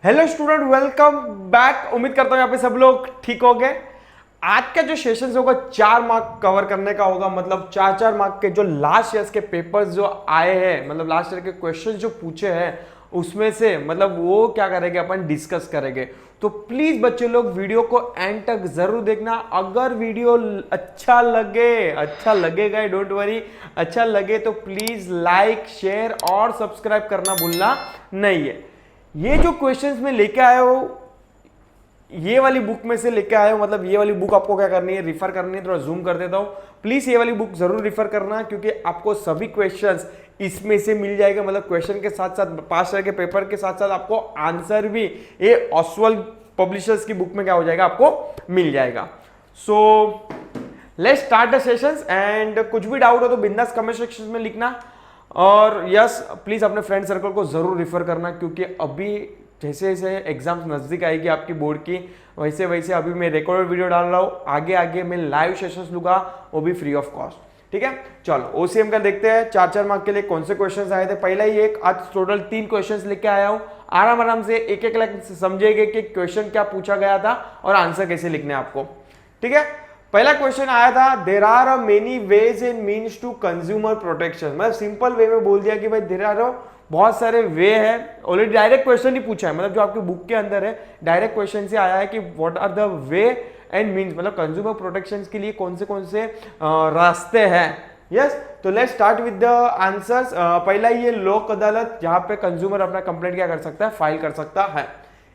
Hello student, welcome back. उम्मीद करता हूँ यहाँ पे सब लोग ठीक हो गए। आज का जो सेशन होगा 4 मार्क कवर करने का होगा, मतलब 4-4 मार्क के जो लास्ट ईयर के पेपर्स जो आए हैं, मतलब लास्ट ईयर के क्वेश्चन जो पूछे हैं उसमें से मतलब वो क्या करेंगे अपन डिस्कस करेंगे। तो प्लीज बच्चे लोग वीडियो को एंड तक जरूर देखना। अगर वीडियो अच्छा लगेगा, डोंट वरी, अच्छा लगे तो प्लीज लाइक शेयर और सब्सक्राइब करना भूलना नहीं है। ये जो क्वेश्चंस में लेके आया हूं, ये वाली बुक में से लेके आया हूं, मतलब ये वाली बुक आपको क्या करनी है, रिफर करनी है। थोड़ा जूम कर देता हूं, प्लीज ये वाली बुक जरूर रिफर करना, क्योंकि आपको सभी क्वेश्चंस इसमें से मिल जाएगा। मतलब क्वेश्चन के साथ साथ पास के पेपर के साथ साथ आपको आंसर भी ये ऑस्वाल्ड पब्लिशर्स की बुक में क्या हो जाएगा, आपको मिल जाएगा। So let's start the sessions and कुछ भी डाउट हो तो बिंदास कमेंट सेक्शन में लिखना। और यस, प्लीज अपने फ्रेंड सर्कल को जरूर रिफर करना, क्योंकि अभी जैसे जैसे एग्जाम्स नजदीक आएगी आपकी बोर्ड की, वैसे वैसे अभी मैं रिकॉर्डेड वीडियो डाल रहा हूँ। आगे आगे मैं लाइव सेशंस लूंगा, वो भी फ्री ऑफ कॉस्ट। ठीक है, चलो ओसीएम का देखते हैं 4-4 मार्क के लिए कौन से क्वेश्चंस आए थे। पहला ही एक, आज टोटल 3 क्वेश्चंस लेके आया हूँ। आराम आराम से एक एक लाइन समझेंगे कि क्वेश्चन क्या पूछा गया था और आंसर कैसे लिखने आपको। ठीक है, पहला क्वेश्चन आया था, there are many ways and means to consumer protection. मतलब सिंपल वे में बोल दिया कि भाई देर आर बहुत सारे वे हैं। ऑलरेडी डायरेक्ट क्वेश्चन ही पूछा है, मतलब जो आपकी बुक के अंदर है डायरेक्ट क्वेश्चन से आया है कि what are the way and means, मतलब कंज्यूमर प्रोटेक्शन के लिए कौन से रास्ते हैं। यस, तो let's start with the answers. पहला ये लोक अदालत, जहां पे कंज्यूमर अपना कंप्लेंट क्या कर सकता है, फाइल कर सकता है।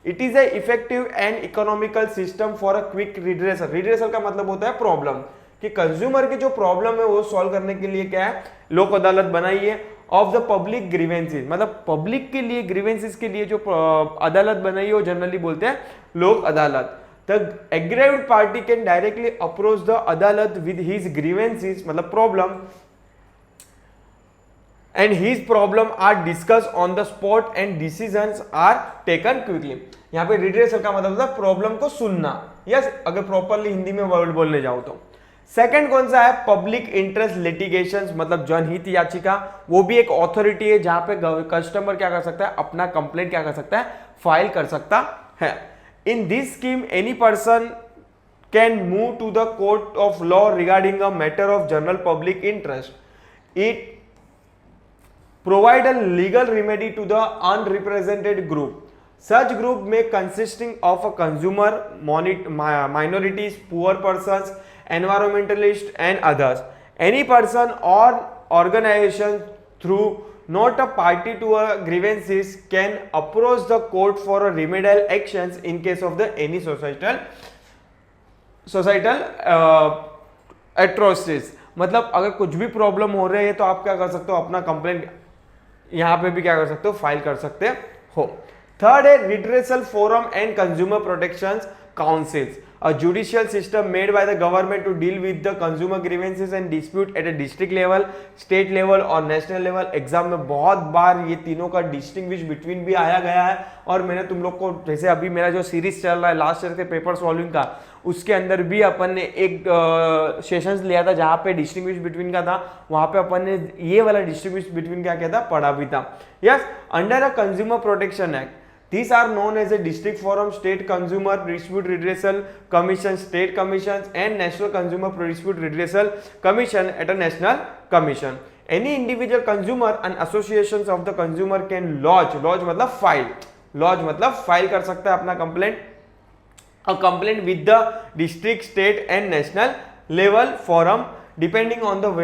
It is a effective and economical system for a quick redressal. Redressal का मतलब होता है प्रॉब्लम, कि कंज्यूमर की जो प्रॉब्लम है वो सॉल्व करने के लिए क्या है, लोक अदालत बनाई है। ऑफ द पब्लिक ग्रीवेंसेस, मतलब पब्लिक के लिए ग्रीवेंसेस के लिए जो अदालत बनाई है वो जनरली बोलते हैं Lok Adalat. The aggrieved party can directly approach the adalat with his grievances, मतलब problem, and his problem are discussed on the spot and decisions are taken quickly। यहाँ पे रिड्रेसल का मतलब होता है प्रॉब्लम को सुनना। यस, अगर प्रॉपरली हिंदी में वर्ड बोलने जाओ तो। सेकंड कौन सा है, पब्लिक इंटरेस्ट लिटिगेशंस, मतलब जनहित याचिका। वो भी एक अथॉरिटी है जहां पे कस्टमर क्या कर सकता है, अपना कंप्लेंट क्या कर सकता है, फाइल कर सकता है। In this scheme any person can move to the court of law regarding a matter of general public interest. It provide a legal remedy to the unrepresented group. Such group may consisting of a consumer, minorities, poor persons, environmentalists and others. Any person or organization through not a party to a grievances can approach the court for a remedial actions in case of the any societal atrocities। मतलब अगर कुछ भी problem हो रही है तो आप क्या कर सकते हो, अपना कंप्लेंट यहां पे भी क्या कर सकते हो, फाइल कर सकते हो। थर्ड है redressal forum and consumer protection councils, a judicial system made by the government to deal with the consumer grievances and dispute at a district level, state level और नेशनल लेवल। एग्जाम में बहुत बार ये तीनों का distinguish between भी आया गया है, और मैंने तुम लोग को, जैसे अभी मेरा जो सीरीज चल रहा है लास्ट ईयर के पेपर सॉल्विंग का, उसके अंदर भी अपन ने एक सेशंस लिया था जहां पे डिस्टिंग्विश बिटवीन का था। वहां पे अपन ने ये वाला डिस्टिंग्विश बिटवीन क्या था, पढ़ा भी था। Yes, under a consumer protection act, these are known as a district forum, state consumer dispute redressal commission, state commissions and national consumer dispute redressal commission at a national commission। any individual consumer and associations of the consumer can lodge मतलब file कर सकता है अपना complaint, a complaint with the district, state and national level forum depending on the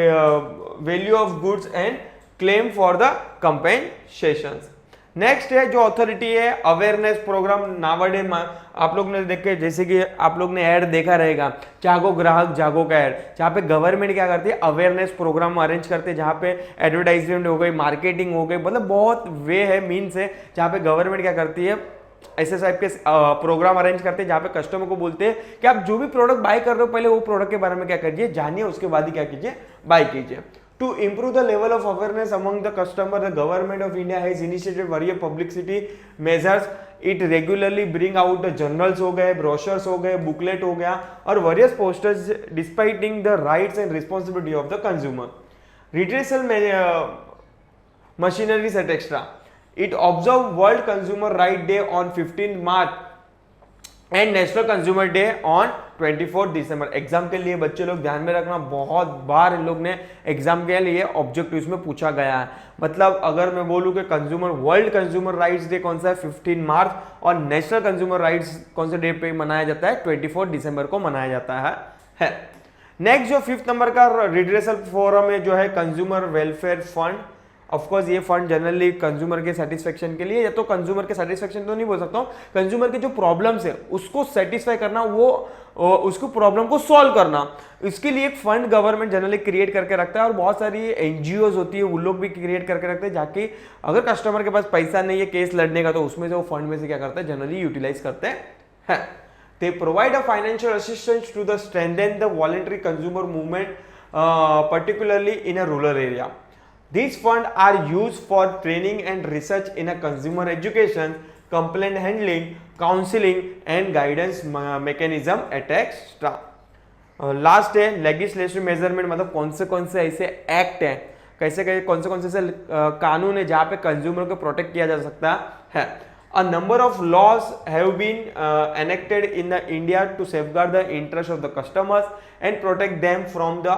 value of goods and claim for the compensations। Next है जो authority है, awareness programme. नावडे आप लोग ने देखे, जैसे कि आप लोग ने ऐड देखा रहेगा, जागो ग्राहक जागो का ऐड, जहाँ पे गवर्नमेंट क्या करती है, अवेयरनेस प्रोग्राम अरेंज करते हैं, जहाँ पे एडवर्टाइजमेंट हो गई, मार्केटिंग हो गई, मतलब बहुत वे है, मीन्स है, जहाँ पे गवर्नमेंट क्या करती है, ऐसे टाइप के प्रोग्राम अरेंज करते हैं जहाँ पे कस्टमर को बोलते हैं कि आप जो भी प्रोडक्ट बाय कर रहे हो पहले वो प्रोडक्ट के बारे में क्या करिए, जानिए, उसके बाद ही क्या कीजिए, बाय कीजिए। To improve the level of awareness among the customer, the government of India has initiated various publicity measures। It regularly bring out the journals हो गए, brochures हो गए, booklet हो गया, और various posters displaying the rights and responsibility of the consumer। Redressal machineries etc। It observe world consumer right day on 15 March and national consumer day on 24 December. Exam के लिए बच्चे लोग ध्यान में रखना, बहुत बार इन लोग ने एग्जाम के लिए ऑब्जेक्टिव्स में पूछा गया है। मतलब अगर मैं बोलूं कि वर्ल्ड कंज्यूमर राइट्स डे कौन सा है 15 मार्च, और नेशनल कंज्यूमर राइट्स कौन से डे पे मनाया जाता है 24 दिसंबर को मनाया जाता है। नेक्स्ट जो 5th नंबर का रिड्रेसल फोरम है जो है कंज्यूमर वेलफेयर फंड। ऑफकोर्स ये फंड जनरली कंज्यूमर के सेटिस्फेक्शन के लिए, या तो कंज्यूमर के सेटिस्फेक्शन तो नहीं बोल सकता हूँ, कंज्यूमर के जो प्रॉब्लम्स है उसको सेटिस्फाई करना, वो उसको प्रॉब्लम को सॉल्व करना, इसके लिए एक फंड गवर्नमेंट जनरली क्रिएट करके रखता है। और बहुत सारी एनजीओज होती है वो लोग भी क्रिएट करके रखते हैं, जाके अगर कस्टमर के पास पैसा नहीं है केस लड़ने का तो उसमें से वो फंड में से क्या करते हैं जनरली यूटिलाइज करते हैं। They provide a financial assistance to the strengthen the voluntary consumer movement, particularly in a rural area. These funds are used for training and research in a consumer education, complaint handling, counseling and guidance mechanism, etc. Last है legislative measurement, मतलब कौन से ऐसे act हैं, कौन से ऐसे कानून है जहाँ पे कंज्यूमर को प्रोटेक्ट किया जा सकता है। A number of laws have been enacted in the India to safeguard the interest of the customers and protect them from the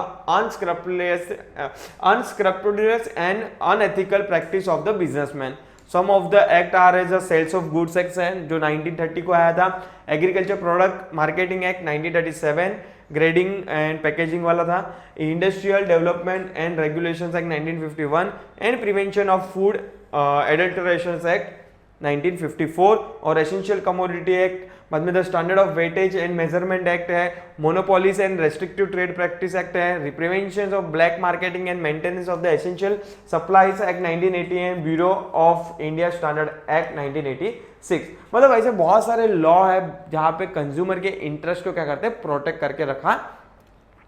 unscrupulous and unethical practice of the businessman. Some of the act are as a Sales of Goods Act है जो 1930 को आया था, Agriculture Product Marketing Act 1937 grading and packaging वाला था, industrial development and regulations act 1951 and prevention of food adulterations act 1954 और essential commodity act, बाद में the standard of weightage and measurement act है, monopolies and restrictive trade practice act है, prevention of black marketing and maintenance of the essential supplies act 1980 and bureau of India standard act 1986। मतलब ऐसे बहुत सारे law है जहां पे consumer के इंटरेस्ट को क्या करते हैं प्रोटेक्ट करके रखा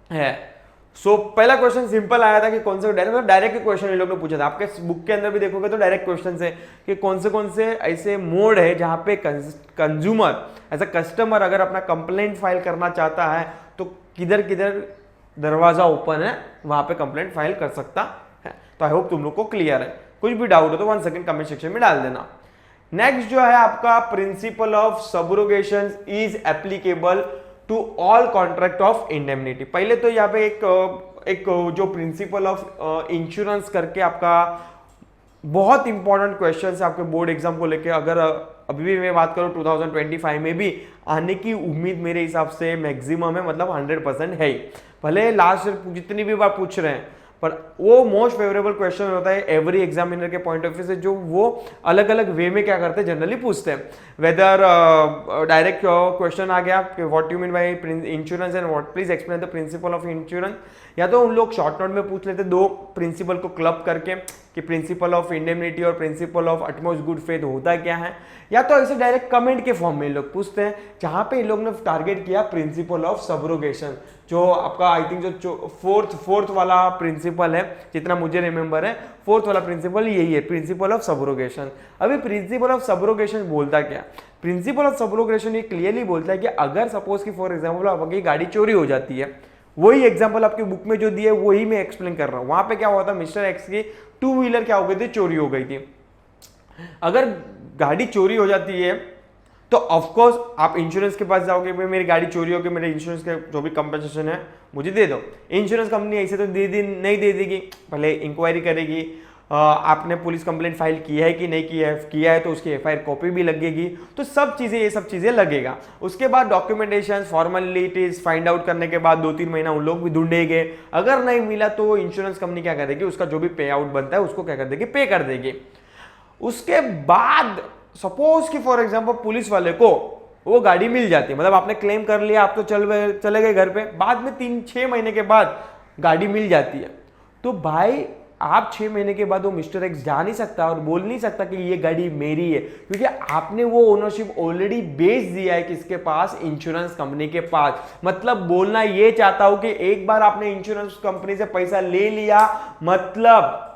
है। सो पहला क्वेश्चन सिंपल आया था कि कौन से डायरेक्ट क्वेश्चन इन लोगों ने पूछा था, आपके बुक के अंदर भी देखोगे तो डायरेक्ट क्वेश्चन है कि कौन से ऐसे मोड है जहां पे कंज्यूमर एज अ कस्टमर अगर अपना कंप्लेंट फाइल करना चाहता है तो किधर किधर दरवाजा ओपन है वहां पे कंप्लेंट फाइल कर सकता है। तो आई होप तुम लोग को क्लियर है, कुछ भी डाउट हो तो 1 सेकंड कमेंट सेक्शन में डाल देना। नेक्स्ट जो है आपका principle of subrogation is applicable to all contract of indemnity. पहले तो यहाँ पे एक जो प्रिंसिपल ऑफ इंश्योरेंस करके आपका बहुत इंपॉर्टेंट क्वेश्चन है आपके बोर्ड एग्जाम को लेके, अगर अभी भी मैं बात करूं 2025 में भी आने की उम्मीद मेरे हिसाब से मैक्सिमम है, मतलब 100% है ही। भले लास्ट जितनी भी बार पूछ रहे हैं पर वो मोस्ट फेवरेबल क्वेश्चन होता है एवरी एग्जामिनर के पॉइंट ऑफ व्यू से, जो वो अलग अलग वे में क्या करते हैं जनरली पूछते हैं। वेदर डायरेक्ट क्वेश्चन आ गया कि what you mean by insurance and what please explain the principle of insurance, या तो उन लोग शॉर्ट नोट में पूछ लेते दो प्रिंसिपल को क्लब करके कि प्रिंसिपल ऑफ इंडेमनिटी और principle of utmost good faith होता क्या है, या तो ऐसे डायरेक्ट कमेंट के फॉर्म में लोग पूछते हैं जहां पे इन लोग ने टारगेट किया प्रिंसिपल ऑफ सबरोगेशन, जो आपका आई थिंक जो फोर्थ वाला प्रिंसिपल है, जितना मुझे रिमेंबर है फोर्थ वाला प्रिंसिपल यही है, प्रिंसिपल ऑफ सबरोगेशन। अभी प्रिंसिपल ऑफ सबरोगेशन बोलता क्या, प्रिंसिपल ऑफ सबरोगेशन ये क्लियरली बोलता है कि अगर सपोज की फॉर एग्जाम्पल आपकी गाड़ी चोरी हो जाती है, वही एग्जाम्पल आपकी बुक में जो दिए वही मैं एक्सप्लेन कर रहा हूं। वहां पे क्या हुआ था, मिस्टर एक्स की 2 व्हीलर क्या हो गई थी, चोरी हो गई थी। अगर गाड़ी चोरी हो जाती है तो ऑफकोर्स आप इंश्योरेंस के पास जाओगे, भाई मेरी गाड़ी चोरी हो गई, मेरे इंश्योरेंस का जो भी कंपनसेशन है मुझे दे दो। इंश्योरेंस कंपनी ऐसे तो नहीं दे देगी, पहले इंक्वायरी करेगी, आपने पुलिस कंप्लेंट फाइल किया है कि नहीं किया है तो उसकी एफआईआर कॉपी भी लगेगी, तो ये सब चीजें लगेगा। उसके बाद डॉक्यूमेंटेशन फॉर्मेलिटीज फाइंड आउट करने के बाद 2-3 महीना उन लोग भी ढूंढेंगे, अगर नहीं मिला तो इंश्योरेंस कंपनी क्या करेगी, उसका जो भी पे आउट बनता है उसको क्या कर देगी, पे कर देगी। उसके बाद सपोज कि फॉर एग्जांपल पुलिस वाले को वो गाड़ी मिल जाती है, मतलब आपने क्लेम कर लिया, आप तो चले गए घर पे, बाद में 3-6 महीने के बाद गाड़ी मिल जाती है, तो भाई आप 6 महीने के बाद वो मिस्टर एक्स जा नहीं सकता और बोल नहीं सकता कि ये गाड़ी मेरी है, क्योंकि आपने वो ओनरशिप ऑलरेडी बेच दिया है किसके पास, इंश्योरेंस कंपनी के पास। मतलब बोलना ये चाहता हूं कि एक बार आपने इंश्योरेंस कंपनी से पैसा ले लिया, मतलब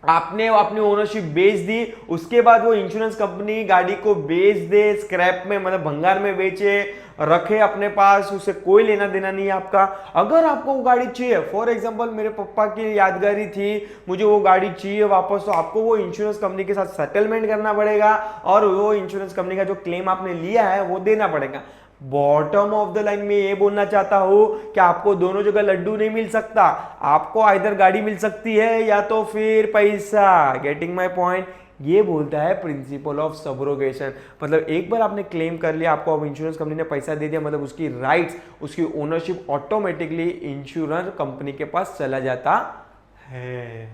आपने अपनी ओनरशिप बेच दी, उसके बाद वो इंश्योरेंस कंपनी गाड़ी को बेच दे, स्क्रैप में मतलब भंगार में बेचे, रखे अपने पास, उसे कोई लेना देना नहीं है आपका। अगर आपको वो गाड़ी चाहिए, फॉर एग्जांपल मेरे पापा की यादगारी थी, मुझे वो गाड़ी चाहिए वापस, तो आपको वो इंश्योरेंस कंपनी के साथ सेटलमेंट करना पड़ेगा और वो इंश्योरेंस कंपनी का जो क्लेम आपने लिया है वो देना पड़ेगा। बॉटम ऑफ द लाइन में ये बोलना चाहता हूं कि आपको दोनों जगह लड्डू नहीं मिल सकता, आपको आइदर गाड़ी मिल सकती है या तो फिर पैसा। Getting my point? ये बोलता है प्रिंसिपल ऑफ सब्रोगेशन। मतलब एक बार आपने क्लेम कर लिया, आपको अब इंश्योरेंस कंपनी ने पैसा दे दिया, मतलब उसकी राइट्स, उसकी ओनरशिप ऑटोमेटिकली इंश्योरेंस कंपनी के पास चला जाता है।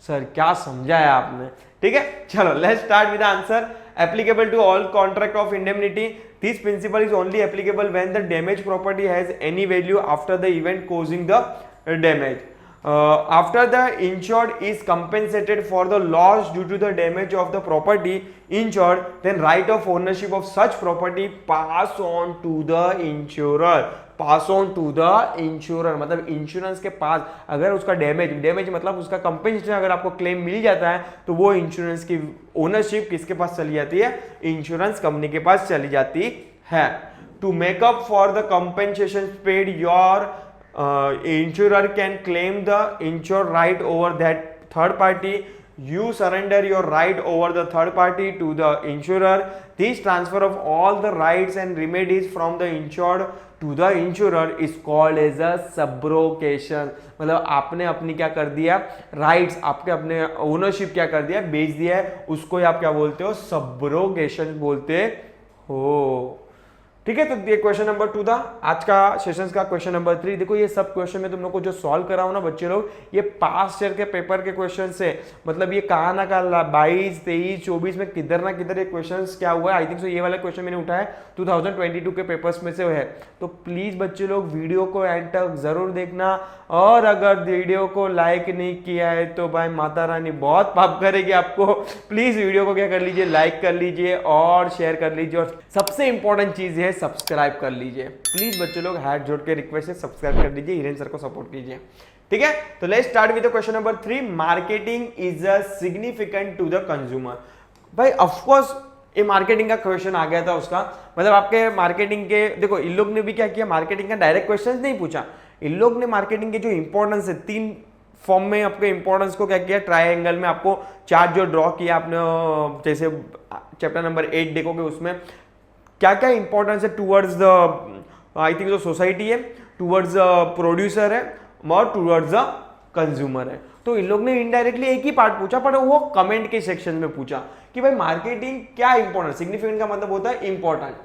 सर क्या समझा है आपने? ठीक है, चलो let's start with answer. Applicable to all contract of indemnity, this principle is only applicable when the damage property has any value after the event causing the damage. After the insured is compensated for the loss due to the damage of the property insured, then right of ownership of such property pass on to the insurer. Pass on to the insurer, मतलब insurance के पास अगर उसका damage मतलब उसका compensation अगर आपको claim मिल जाता है तो वो इंश्योरेंस की ओनरशिप किसके पास चली जाती है? इंश्योरेंस कंपनी के पास चली जाती है। To make up for the compensation paid, your insurer can claim the insured right over that third party. You surrender your right over the third party to the insurer. This transfer of all the rights and remedies from the insured to the insurer is called as a subrogation. मतलब आपने अपनी क्या कर दिया, rights आपके अपने ownership क्या कर दिया, बेच दिया है, उसको आप क्या बोलते हो? सब्रोगेशन बोलते हो। ठीक है, तो ये क्वेश्चन नंबर 2 था आज का सेशंस का। क्वेश्चन नंबर 3 देखो, ये सब क्वेश्चन में तुम लोग को जो सॉल्व करा हूं ना बच्चे लोग, ये पास्ट ईयर के पेपर के क्वेश्चन से, मतलब ये कहा ना कहा 22, 23, 24 में किधर ना किधर ये क्वेश्चंस क्या हुआ है। आई थिंक सो ये वाला क्वेश्चन मैंने उठाया 2022 के पेपर्स में से है। तो प्लीज बच्चे लोग वीडियो को एंड तक जरूर देखना, और अगर वीडियो को लाइक नहीं किया है तो भाई माता रानी बहुत पाप करेगी आपको। प्लीज वीडियो को क्या कर लीजिए, लाइक कर लीजिए और शेयर कर लीजिए, और सबसे इंपॉर्टेंट चीज है सब्सक्राइब कर लीजिए। प्लीज बच्चे लोग हाथ जोड़ के रिक्वेस्ट है, सब्सक्राइब कर दीजिए, हिरेन सर को सपोर्ट कीजिए। ठीक है, तो let's start with question number 3। Marketing is a significant to the consumer. भाई ऑफ कोर्स ये मार्केटिंग का क्वेश्चन आ गया था उसका, मतलब आपके मार्केटिंग के, देखो इन लोग ने भी क्या किया, मार्केटिंग का डायरेक्ट क्वेश्चन नहीं पूछा, इन लोग ने मार्केटिंग के जो इंपॉर्टेंस है 3 फॉर्म में आपके इंपॉर्टेंस को क्या किया, ट्रायंगल में आपको चार्ट जो ड्रॉ किया आपने, जैसे चैप्टर नंबर 8 देखोगे उसमें क्या क्या इंपॉर्टेंस है टूवर्ड्स द, आई थिंक जो सोसाइटी है, टूवर्ड्स द प्रोड्यूसर है और टूवर्ड्स द कंज्यूमर है। तो इन लोग ने इनडायरेक्टली एक ही पार्ट पूछा, पर वो कमेंट के सेक्शन में पूछा कि भाई मार्केटिंग क्या इंपॉर्टेंट, सिग्निफिकेंट का मतलब होता है इंपॉर्टेंट,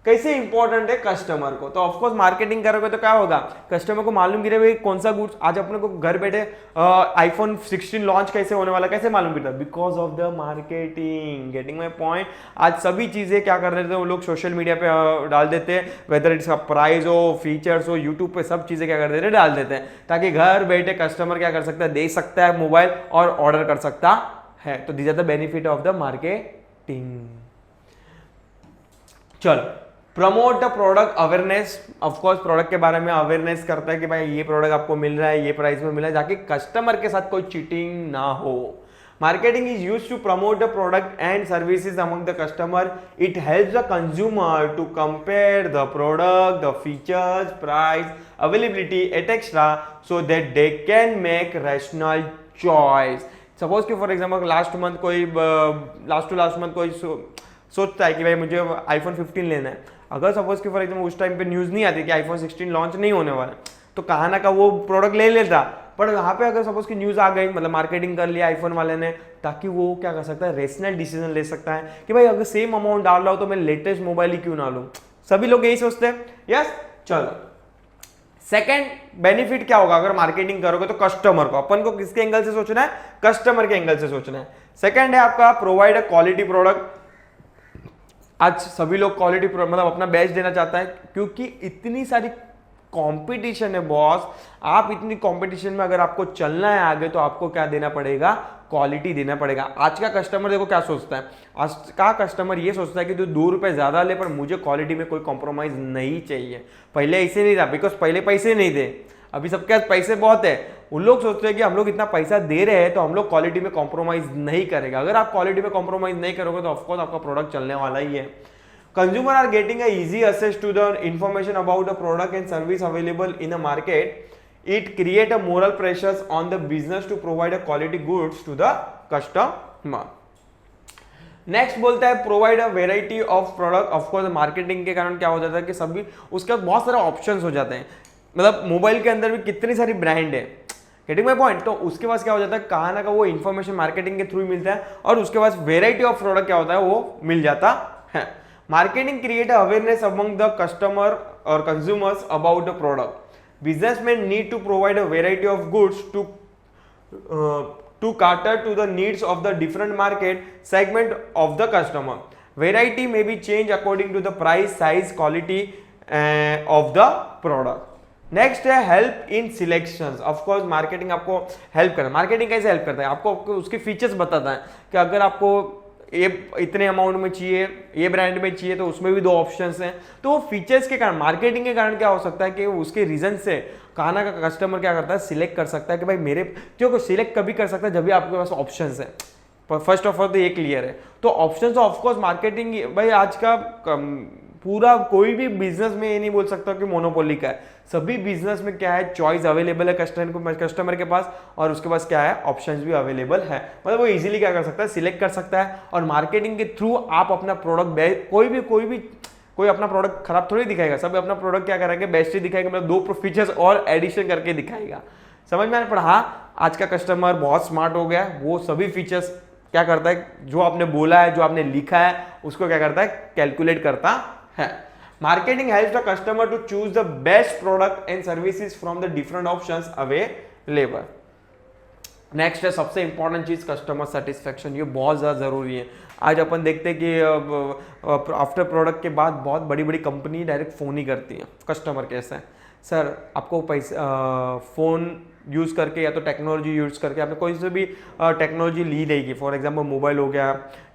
कैसे इंपॉर्टेंट है कस्टमर को। तो ऑफकोर्स मार्केटिंग करोगे तो क्या होगा, कस्टमर को मालूम गिरे भाई कौन सा गुड्स, आज अपने को घर बैठे आईफोन 16 लॉन्च कैसे होने वाला, कैसे मालूम गिरता, because of the marketing. Getting my point? आज सभी चीजें क्या कर रहे थे वो लोग सोशल मीडिया पे डाल देते हैं, वेदर इट्स प्राइस हो, फीचर्स हो, यूट्यूब पे सब चीजें क्या कर देते हैं, डाल देते हैं, ताकि घर बैठे कस्टमर क्या कर सकता है, देख सकता है मोबाइल और ऑर्डर कर सकता है। तो this are the benefit of the marketing. चलो, promote the product awareness, of course product के बारे में अवेयरनेस करता है कि भाई ये प्रोडक्ट आपको मिल रहा है, ये प्राइस में मिल रहा है, ताकि कस्टमर के साथ कोई चीटिंग ना हो। Marketing is used to promote the product and services among the customer. It helps the consumer to compare the product, the features, price, availability etcetera, so that they can make rational choice. Suppose कि for example last to last month कोई सोचता है कि भाई मुझे iPhone 15 लेना है, अगर सपोज कि फॉर एग्जाम्पल उस टाइम पे न्यूज़ नहीं आती कि आईफोन 16 लॉन्च नहीं होने वाला, तो कहा ना का वो प्रोडक्ट ले लेता। पर यहाँ पे अगर सपोज कि न्यूज़ आ गई, मतलब मार्केटिंग कर लिया आईफोन वाले ने, ताकि वो क्या कर सकता है, रेशनल डिसीजन ले सकता है कि भाई अगर सेम अमाउंट डाल रहा हो तो मैं लेटेस्ट मोबाइल ही क्यों ना लूँ। सभी लोग यही सोचते हैं। यस, चलो सेकेंड बेनिफिट क्या होगा अगर मार्केटिंग करोगे, तो कस्टमर को, अपन को किसके एंगल से सोचना है, कस्टमर के एंगल से सोचना है। सेकेंड है आपका प्रोवाइड अ क्वालिटी प्रोडक्ट। आज सभी लोग क्वालिटी मतलब अपना बेस्ट देना चाहता है, क्योंकि इतनी सारी कंपटीशन है बॉस। आप इतनी कंपटीशन में अगर आपको चलना है आगे, तो आपको क्या देना पड़ेगा, क्वालिटी देना पड़ेगा। आज का कस्टमर देखो क्या सोचता है, आज का कस्टमर ये सोचता है कि तो 2 रुपए ज्यादा ले, पर मुझे क्वालिटी में कोई कॉम्प्रोमाइज नहीं चाहिए। पहले ऐसे नहीं था, बिकॉज पहले पैसे नहीं थे, अभी सबके पास पैसे बहुत है, उन लोग सोचते हैं कि हम लोग इतना पैसा दे रहे हैं तो हम लोग क्वालिटी में कॉम्प्रोमाइज नहीं करेगा। अगर आप क्वालिटी में कॉम्प्रोमाइज नहीं करोगे तो ऑफकोर्स आपका प्रोडक्ट चलने वाला ही है। Consumer are getting a easy access to the information about the product and service available in the market. It create a moral pressures on the business to provide a quality goods to the customer. Next बोलता है provide a variety of product. Of course marketing के कारण क्या हो जाता है कि सभी उसके बाद बहुत सारे ऑप्शंस हो जाते हैं, मतलब मोबाइल के अंदर भी कितनी सारी ब्रांड है, गेटिंग माय पॉइंट। तो उसके पास क्या हो जाता है, कहाँ ना वो इन्फॉर्मेशन मार्केटिंग के थ्रू मिलता है और उसके पास वेराइटी ऑफ प्रोडक्ट क्या होता है वो मिल जाता है। Marketing create awareness among the customer or consumers about the product. Businessmen need to provide a variety of goods to cater to the needs of the different market segment of the customer. Variety may be changed according to the price, size, quality of the product. Next है help in selections. Of course marketing आपको help करता है। Marketing कैसे help करता है, आपको उसके features बताता है कि अगर आपको ये इतने अमाउंट में चाहिए, ये ब्रांड में चाहिए, तो उसमें भी 2 ऑप्शंस हैं। तो वो फीचर्स के कारण, मार्केटिंग के कारण क्या हो सकता है कि उसके रीजन से खाना का कस्टमर क्या करता है, सिलेक्ट कर सकता है कि भाई मेरे क्यों सिलेक्ट कभी कर सकता है जब भी आपके पास ऑप्शंस है। फर्स्ट ऑफ ऑल तो ये क्लियर है। तो ऑप्शन तो ऑफकोर्स मार्केटिंग भाई आज का पूरा कोई भी बिजनेस में ये नहीं बोल सकता कि मोनोपोली का है। सभी बिजनेस में क्या है, चॉइस अवेलेबल है कस्टमर के पास और उसके पास क्या है, ऑप्शंस भी अवेलेबल है। मतलब वो इजीली क्या कर सकता है, सिलेक्ट कर सकता है। और मार्केटिंग के थ्रू आप अपना प्रोडक्ट कोई अपना प्रोडक्ट खराब थोड़ी दिखाएगा, सब अपना प्रोडक्ट क्या करेंगे, बेस्ट ही दिखाएगा, मतलब 2 फीचर्स और एडिशन करके दिखाएगा। समझ में आने पर हाँ, आज का कस्टमर बहुत स्मार्ट हो गया है, वो सभी फीचर्स क्या करता है, जो आपने बोला है, जो आपने लिखा है, उसको क्या करता है, कैलकुलेट करता है। Marketing helps the customer to choose the best product and services from the different options available. Next है सबसे इंपॉर्टेंट चीज, कस्टमर सेटिस्फेक्शन। ये बहुत ज्यादा जरूरी है। आज अपन देखते हैं कि आफ्टर प्रोडक्ट के बाद बहुत बड़ी बड़ी कंपनी डायरेक्ट फोन ही करती है कस्टमर केयर से, सर आपको पैसा फ़ोन यूज़ करके या तो टेक्नोलॉजी यूज़ करके आपने कोई से भी टेक्नोलॉजी ली रहेगी, फॉर एग्जांपल मोबाइल हो गया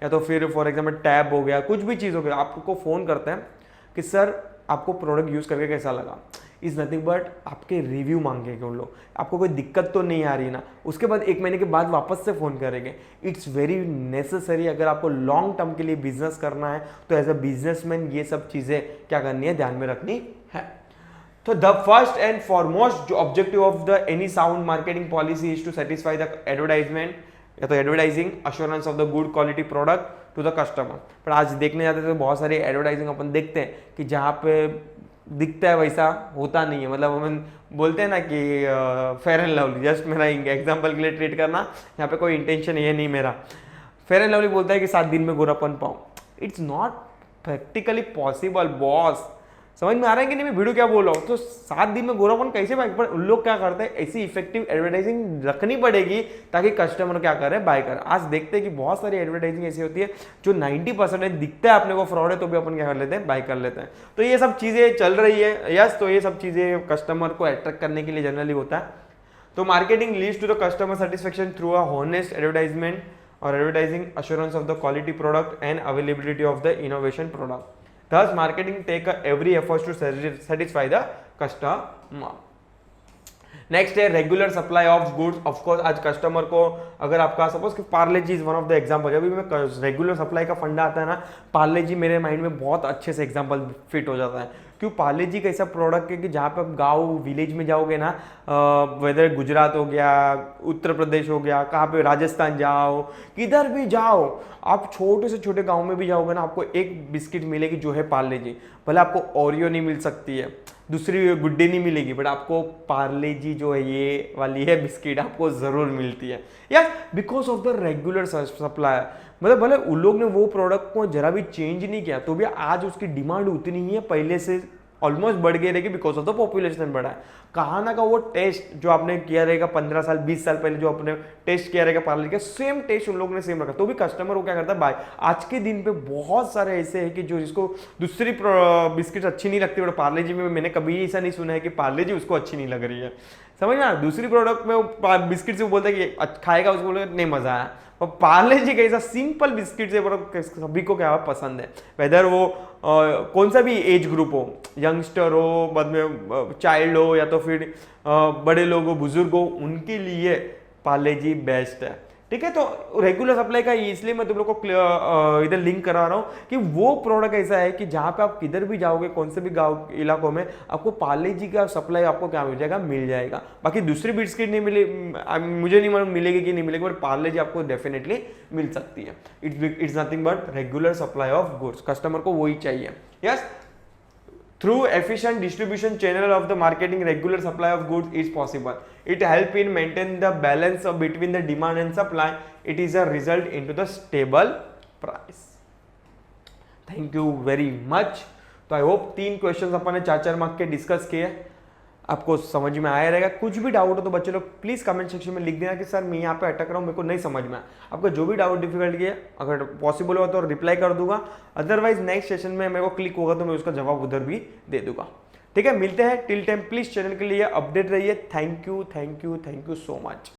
या तो फिर फॉर एग्जांपल टैब हो गया, कुछ भी चीज़ हो गया, आपको फ़ोन करते हैं कि सर आपको प्रोडक्ट यूज़ करके कैसा लगा। इज़ नथिंग बट आपके रिव्यू मांगेंगे उन लोग, आपको कोई दिक्कत तो नहीं आ रही ना, उसके बाद 1 महीने के बाद वापस से फ़ोन करेंगे। It's very necessary. अगर आपको लॉन्ग टर्म के लिए बिजनेस करना है तो एज अ बिजनेसमैन ये सब चीज़ें क्या करनी है, ध्यान में रखनी है। तो द फर्स्ट एंड फॉरमोस्ट जो objective of the any sound marketing policy is to satisfy the advertisement या तो advertising assurance of the good quality product to the customer. पर आज देखने जाते तो बहुत सारी एडवर्टाइजिंग अपन देखते हैं कि जहाँ पे दिखता है वैसा होता नहीं है। मतलब हम बोलते हैं ना कि फेयर एंड लवली, जस्ट मेरा एग्जाम्पल के लिए ट्रीट करना, यहाँ पे कोई इंटेंशन ये नहीं मेरा। फेयर एंड लवली बोलता है कि 7 दिन में गोरापन पाऊँ, it's not practically possible boss. समझ में आ रहा है कि नहीं मैं वीडियो क्या बोल रहा हूँ। तो 7 दिन में गोरापन कैसे बाइक पर, उन लोग क्या करते हैं, ऐसी इफेक्टिव एडवर्टाइजिंग रखनी पड़ेगी ताकि कस्टमर क्या करे, बाय करे। आज देखते हैं कि बहुत सारी एडवर्टाइजिंग ऐसी होती है जो 90% दिखता है अपने को फ्रॉड है, तो भी अपन क्या कर लेते हैं, बाय कर लेते हैं। तो ये सब चीज़ें चल रही है यस। तो ये सब चीज़ें कस्टमर को अट्रैक्ट करने के लिए जनरली होता है। तो marketing leads to the customer satisfaction through a honest advertisement और advertising assurance of the quality product and availability of the innovation product. Thus, marketing take every effort to satisfy the customer. Next है regular supply of goods. Of course आज customer को अगर आपका suppose कि Parle G is one of the example, जब भी मैं regular supply का फंडा आता है ना, पार्ले जी मेरे माइंड में बहुत अच्छे से एग्जाम्पल फिट हो जाता है। क्यों, पार्ले जी का ऐसा प्रोडक्ट है कि जहाँ पे आप गाँव विलेज में जाओगे ना, वेदर गुजरात हो गया, उत्तर प्रदेश हो गया, कहाँ पे राजस्थान जाओ, किधर भी जाओ, आप छोटे से छोटे गाँव में भी जाओगे ना, आपको एक बिस्किट मिलेगी जो है पार्ले जी। भले आपको ओरियो नहीं मिल सकती है, दूसरी गुड्डे नहीं मिलेगी, बट आपको पार्ले जी जो है ये वाली है बिस्किट आपको जरूर मिलती है यार, because of the regular supply. मतलब भले उन लोग ने वो प्रोडक्ट को जरा भी चेंज नहीं किया तो भी आज उसकी डिमांड उतनी ही है, पहले से ऑलमोस्ट बढ़ गई रहेगी बिकॉज ऑफ द पॉपुलेशन बढ़ा है। कहाँ ना का वो टेस्ट जो आपने किया रहेगा 15 साल 20 साल पहले जो आपने टेस्ट किया रहेगा पार्ले का, सेम टेस्ट उन लोगों ने सेम रखा, तो भी कस्टमर को क्या करता है, बाय। आज के दिन पे बहुत सारे ऐसे हैं कि जो जिसको दूसरी बिस्किट अच्छी नहीं लगती, बट पार्ले जी में मैंने कभी ऐसा नहीं सुना है कि पार्ले जी उसको अच्छी नहीं लग रही है। समझ ना, दूसरी प्रोडक्ट में बिस्किट से वो बोलता है कि खाएगा, उसको बोलेगा नहीं मजा आया, और पार्ले जी कैसा सिंपल बिस्किट है, सभी को क्या पसंद है, वेदर वो कौन सा भी एज ग्रुप हो, यंगस्टर हो, बाद में चाइल्ड हो, या तो फिर बड़े लोग हो, बुजुर्ग हो, उनके लिए पार्ले जी बेस्ट है। ठीक है, तो रेगुलर सप्लाई का इसलिए मैं तुम लोग को इधर लिंक करा रहा हूँ कि वो प्रोडक्ट ऐसा है कि जहाँ पे आप किधर भी जाओगे, कौन से भी गांव इलाकों में, आपको पार्ले जी का सप्लाई आपको क्या मिल जाएगा, मिल जाएगा। बाकी दूसरी बिस्किट नहीं मिले, मुझे नहीं मालूम मिलेगी कि नहीं मिलेगी, बट पार्ले जी आपको डेफिनेटली मिल सकती है। It's nothing but regular supply of goods, customer को वही चाहिए। Yes, through efficient distribution channel of the marketing, regular supply of goods is possible. It help in maintain the balance between the demand and supply. It is a result into the stable price. Thank you very much. तो I hope 3 question अपन ने 4-4 mark के discuss किए, आपको समझ में आया रहेगा। कुछ भी डाउट हो तो बच्चे लोग प्लीज कमेंट सेक्शन में लिख देना कि सर मैं यहाँ पे अटक रहा हूँ, मेरे को नहीं समझ में आया। आपको जो भी डाउट डिफिकल्टी है, अगर पॉसिबल हो तो रिप्लाई कर दूंगा, अदरवाइज नेक्स्ट सेशन में मेरे को क्लिक होगा तो मैं उसका जवाब उधर भी दे दूंगा। ठीक है, मिलते हैं। टिल टाइम प्लीज चैनल के लिए अपडेट रहिए। Thank you so much.